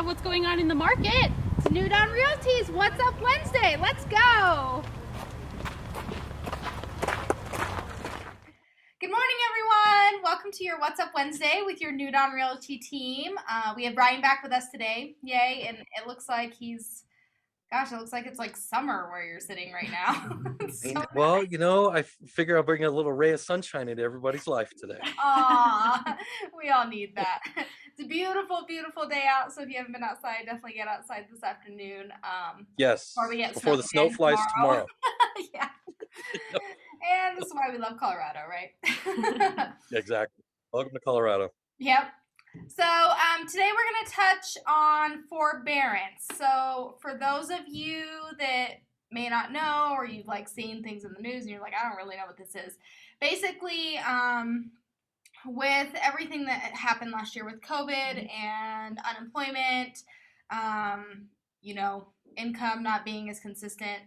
of what's going on in the market. It's Nude on Realty's What's Up Wednesday. Let's go. Good morning, everyone. Welcome to your What's Up Wednesday with your Nude on Realty team. We have Brian back with us today. Yay. And it looks like it looks like it's like summer where you're sitting right now. So well, you know, I figure I'll bring a little ray of sunshine into everybody's life today. Aw, we all need that. It's a beautiful, beautiful day out. So if you haven't been outside, definitely get outside this afternoon. Yes, Before we get before snow the snow again flies tomorrow. Yeah. And this is why we love Colorado, right? Exactly. Welcome to Colorado. Yep. So today we're going to touch on forbearance. So for those of you that may not know, or you've like seen things in the news and you're like, I don't really know what this is. Basically, with everything that happened last year with COVID and unemployment, you know, income not being as consistent,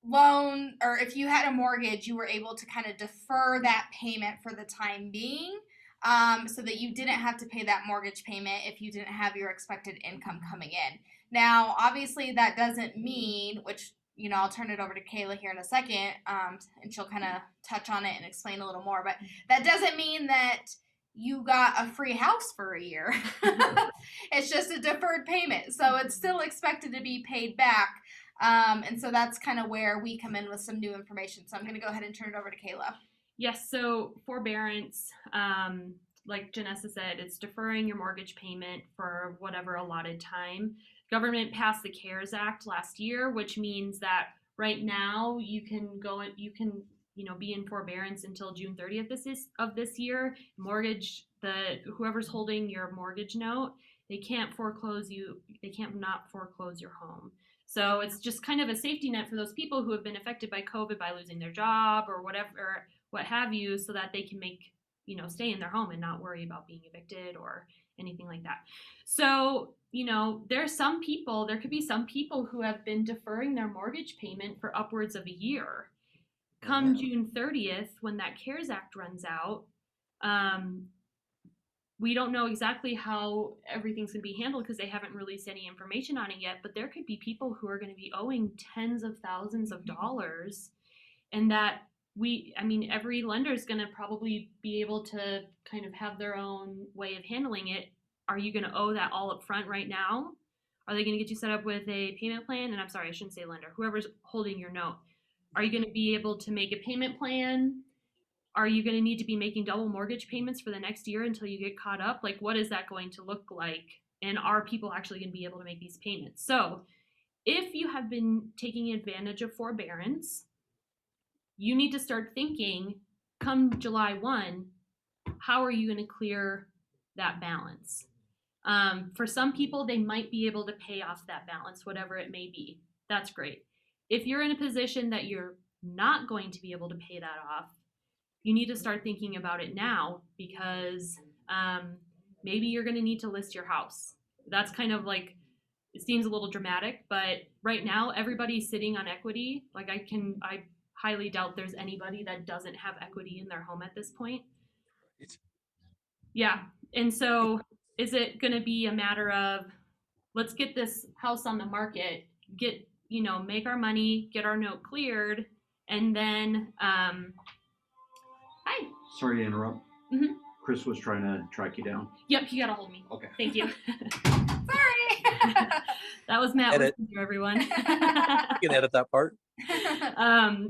loan, or if you had a mortgage, you were able to kind of defer that payment for the time being, so that you didn't have to pay that mortgage payment if you didn't have your expected income coming in. Now, obviously, that doesn't mean, which, you know, I'll turn it over to Kayla here in a second, and she'll kind of touch on it and explain a little more, but that doesn't mean that you got a free house for a year. It's just a deferred payment. So it's still expected to be paid back. And so that's kind of where we come in with some new information. So I'm going to go ahead and turn it over to Kayla. Yes, so forbearance, like Janessa said, it's deferring your mortgage payment for whatever allotted time. Government passed the CARES Act last year, which means that right now you can be in forbearance until June 30th of this year. Whoever's holding your mortgage note, they can't not foreclose your home. So it's just kind of a safety net for those people who have been affected by COVID, by losing their job or whatever, what have you, so that they can stay in their home and not worry about being evicted or anything like that. So, there could be some people who have been deferring their mortgage payment for upwards of a year. Come June 30th, when that CARES Act runs out, we don't know exactly how everything's going to be handled because they haven't released any information on it yet, but there could be people who are going to be owing tens of thousands of dollars, and that every lender is going to probably be able to kind of have their own way of handling it. Are you going to owe that all up front right now? Are they going to get you set up with a payment plan? And I'm sorry, I shouldn't say lender, whoever's holding your note. Are you going to be able to make a payment plan? Are you going to need to be making double mortgage payments for the next year until you get caught up? Like, what is that going to look like? And are people actually going to be able to make these payments? So if you have been taking advantage of forbearance, you need to start thinking, come July 1, how are you going to clear that balance? For some people, they might be able to pay off that balance, whatever it may be. That's great. If you're in a position that you're not going to be able to pay that off, you need to start thinking about it now, because maybe you're going to need to list your house. That's kind of like, it seems a little dramatic, but right now everybody's sitting on equity. Like I highly doubt there's anybody that doesn't have equity in their home at this point. Yeah. And so is it going to be a matter of, let's get this house on the market, make our money, get our note cleared, and then, hi. Sorry to interrupt. Mm-hmm. Chris was trying to track you down. Yep, he got a hold of me. Okay. Thank you. Sorry. That was Matt Edit. Here, everyone. You can edit that part.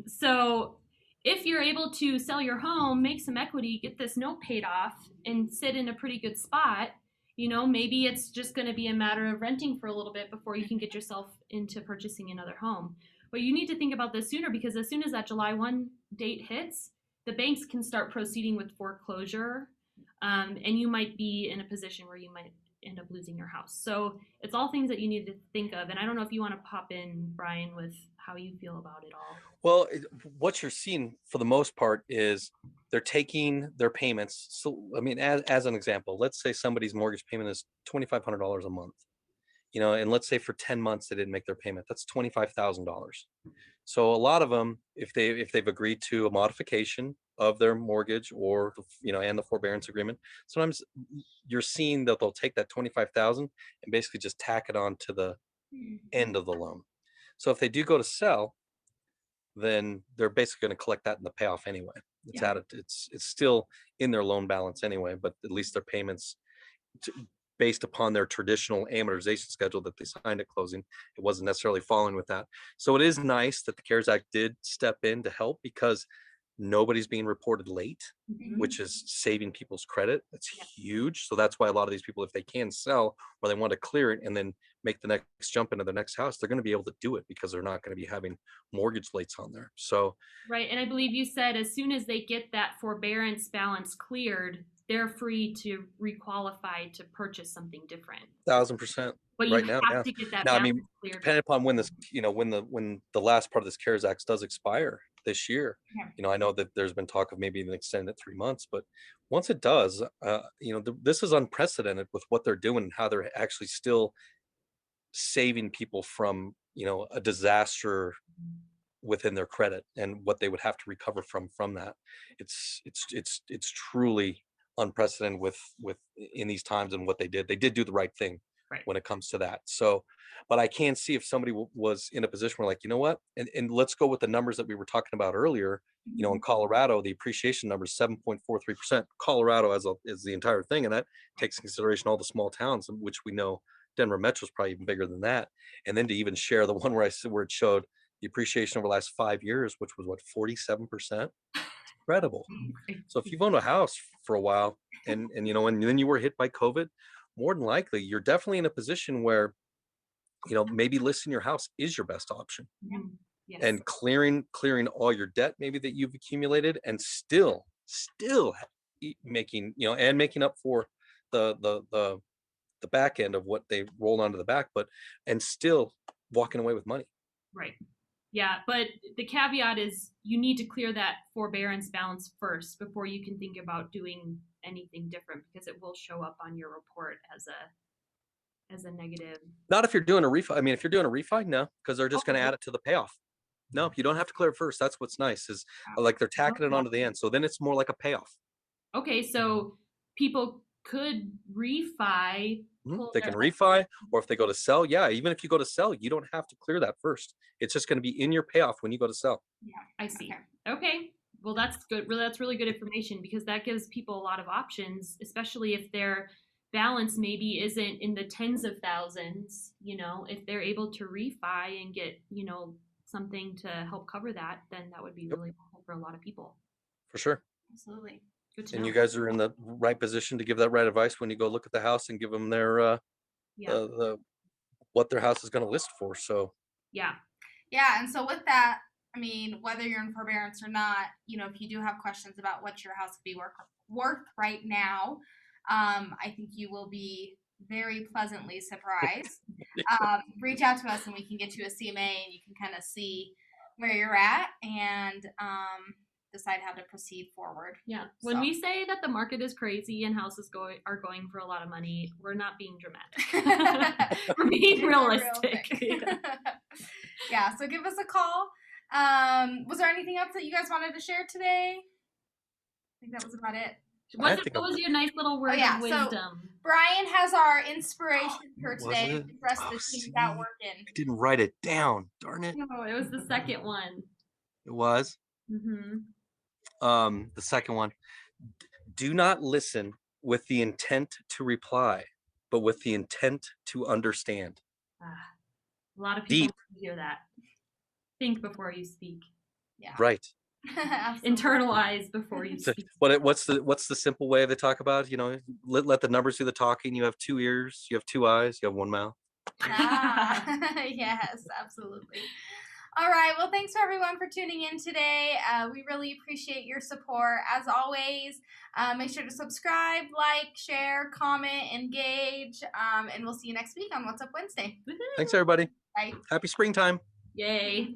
So if you're able to sell your home, make some equity, get this note paid off, and sit in a pretty good spot, maybe it's just going to be a matter of renting for a little bit before you can get yourself into purchasing another home. But you need to think about this sooner, because as soon as that July 1 date hits, the banks can start proceeding with foreclosure, and you might be in a position where you might end up losing your house. So it's all things that you need to think of. And I don't know if you want to pop in, Brian, with how you feel about it all. Well, what you're seeing for the most part is they're taking their payments. So, I mean, as an example, let's say somebody's mortgage payment is $2,500 a month, and let's say for 10 months they didn't make their payment. That's $25,000. So a lot of them, if they've agreed to a modification, of their mortgage or and the forbearance agreement. Sometimes you're seeing that they'll take that 25,000 and basically just tack it on to the end of the loan. So if they do go to sell, then they're basically going to collect that in the payoff anyway. It's Yeah. added. It's still in their loan balance anyway, but at least their payments, based upon their traditional amortization schedule that they signed at closing, it wasn't necessarily following with that. So it is nice that the CARES Act did step in to help, because nobody's being reported late, which is saving people's credit. It's huge. So that's why a lot of these people, if they can sell or they want to clear it and then make the next jump into the next house, they're going to be able to do it because they're not going to be having mortgage rates on there. So Right, and I believe you said as soon as they get that forbearance balance cleared, they're free to requalify to purchase something different. 1,000% But you right now. have Yeah. to get that Now, I balance mean, cleared. depending upon when this, when the last part of this CARES Act does expire this year, I know that there's been talk of maybe even extending it 3 months, but once it does, this is unprecedented with what they're doing and how they're actually still saving people from, a disaster within their credit and what they would have to recover from that. It's truly unprecedented with in these times, and what they did do the right thing Right. when it comes to that. So, but I can see if somebody was in a position where, like, you know what, and let's go with the numbers that we were talking about earlier. In Colorado, the appreciation number is 7.43%. Colorado as the entire thing, and that takes into consideration all the small towns, which we know Denver Metro is probably even bigger than that. And then to even share the one where it showed the appreciation over the last 5 years, which was what, 47%. Incredible. So if you've owned a house for a while, and then you were hit by COVID, more than likely you're definitely in a position where maybe listing your house is your best option, Yes. and clearing all your debt maybe that you've accumulated, and still making and making up for the back end of what they rolled onto the back, and still walking away with money. Right. Yeah, but the caveat is you need to clear that forbearance balance first before you can think about doing anything different, because it will show up on your report as a negative. Not if you're doing a refi. I mean, if you're doing a refi, no, because they're just going to add it to the payoff. No, you don't have to clear it first. That's what's nice, is like they're tacking it onto the end. So then it's more like a payoff. Okay, so people could refi. They can refi, or if they go to sell, even if you go to sell, you don't have to clear that first. It's just going to be in your payoff when you go to sell. Yeah, I see. Okay. Well, that's good. That's really good information, because that gives people a lot of options, especially if their balance maybe isn't in the tens of thousands. If they're able to refi and get, something to help cover that, then that would be really helpful for a lot of people. For sure. Absolutely. Good to And know. you guys are in the right position to give that right advice when you go look at the house and give them their what their house is going to list for. So yeah. And so with that, I mean, whether you're in forbearance or not, if you do have questions about what your house could be worth right now, I think you will be very pleasantly surprised. Reach out to us and we can get you a CMA, and you can kind of see where you're at and decide how to proceed forward. Yeah. When we say that the market is crazy and houses are going for a lot of money, we're not being dramatic. We're being realistic. Yeah. So give us a call. Was there anything else that you guys wanted to share today? I think that was about it. What was your nice little word of wisdom? So Brian has our inspiration for today. The rest of the team's out working. I didn't write it down. Darn it. No, it was the second one. It was? The second one. Do not listen with the intent to reply, but with the intent to understand. A lot of people hear that. Think before you speak. Yeah. Right. Internalize before you speak. What's the simple way they talk about? Let the numbers do the talking. You have 2 ears, you have 2 eyes, you have 1 mouth. Yes, absolutely. All right. Well, thanks for everyone for tuning in today. We really appreciate your support. As always, make sure to subscribe, like, share, comment, engage, and we'll see you next week on What's Up Wednesday. Thanks, everybody. Bye. Happy springtime. Yay.